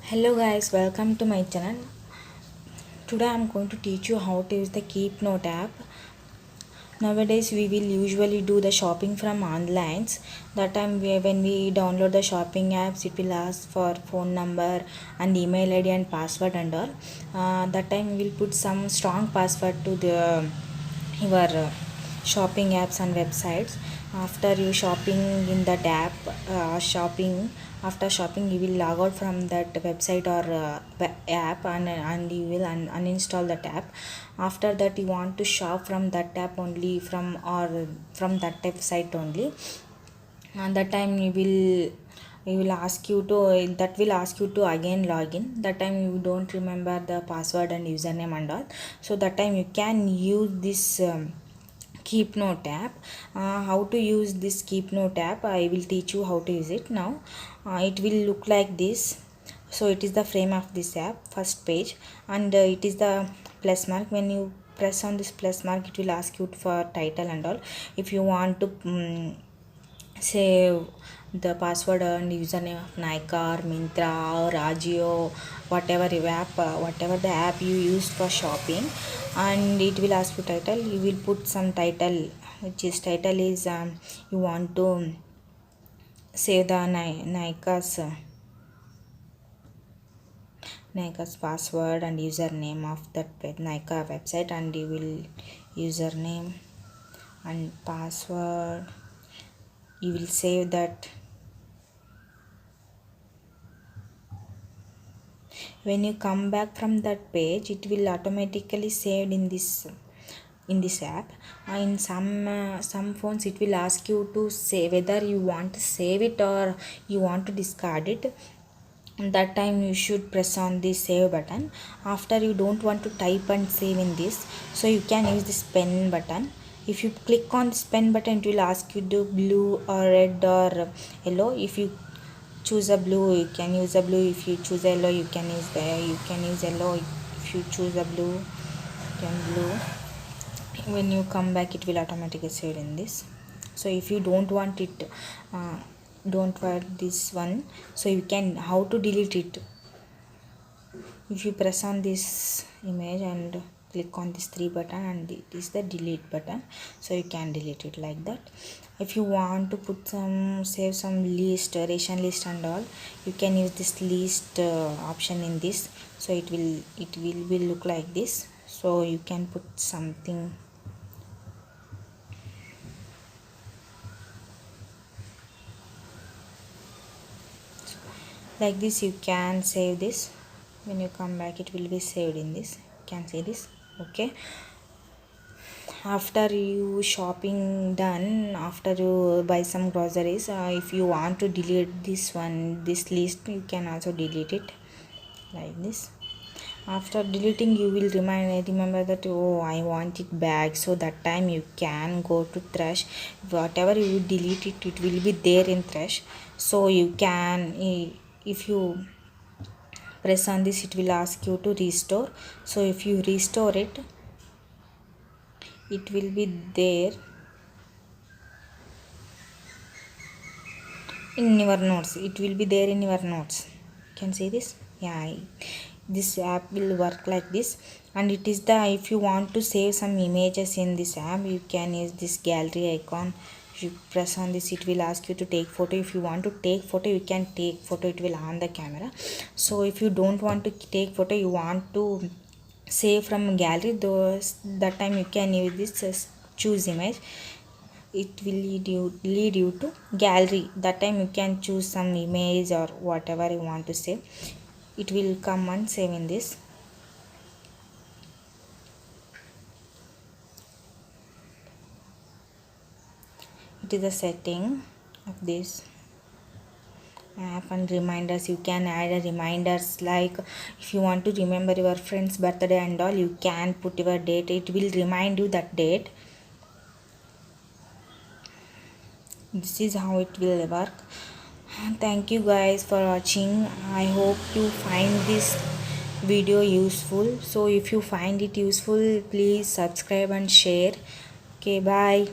Hello guys, welcome to my channel. Today I am going to teach you how to use the Keep Note app. Nowadays we will usually do the shopping from online. That time when we download the shopping apps, it will ask for phone number and email ID and password and all. That time we will put some strong password to the your shopping apps and websites. After you shopping in that app, shopping after shopping you will log out from that website or app, and you will uninstall that app. After that you want to shop from that app only, from that website only, and that time you will ask you to that will ask you to again login. That time you don't remember the password and username and all, so that time you can use this Keep Note app. How to use this Keep Note app, I will teach you how to use it now. It will look like this. So it is the frame of this app, first page, and it is the plus mark. When you press on this plus mark, it will ask you for title and all. If you want to save the password and username of Nykaa or Myntra or Ajio, whatever your app, whatever the app you use for shopping, and it will ask you title. You will put some title, which is title is you want to save the Nykaa's password and username of that Nykaa website, and you will username and password. You will save that. When you come back from that page, it will automatically saved in this app. In some phones it will ask you to say whether you want to save it or you want to discard it. That time you should press on the save button. After you don't want to type and save in this, so you can use this pen button. If you click on this pen button, it will ask you to blue or red or yellow. If you choose a blue, you can use a blue. If you choose a yellow, you can use yellow. If you choose a blue, you can blue. When you come back, it will automatically save in this. So if you don't want it, don't want this one, so you can how to delete it. If you press on this image and click on this 3 button, and it is the delete button, so you can delete it like that. If you want to put save some list, ration list and all, you can use this list option in this. So it will look like this. So you can put something like this. You can save this. When you come back, it will be saved in this. You can see this. Okay, after you shopping done, after you buy some groceries, if you want to delete this list, you can also delete it like this. After deleting, you will remember that, oh, I want it back. So that time you can go to trash. Whatever you delete it, it will be there in trash. So you can, if you press on this, it will ask you to restore. So if you restore it, it will be there in your notes. It will be there in your notes. Can see this? Yeah, this app will work like this. And it is the, if you want to save some images in this app, you can use this gallery icon. If you press on this, it will ask you to take photo. If you want to take photo, you can take photo. It will on the camera. So if you don't want to take photo, you want to save from gallery, that time you can use this choose image. It will lead you to gallery. That time you can choose some image or whatever you want to save. It will come and save in this. It is a setting of this app. And reminders, you can add a reminders, like if you want to remember your friend's birthday and all, you can put your date. It will remind you that date. This is how it will work. Thank you guys for watching. I hope you find this video useful. So if you find it useful, please subscribe and share. Okay, bye.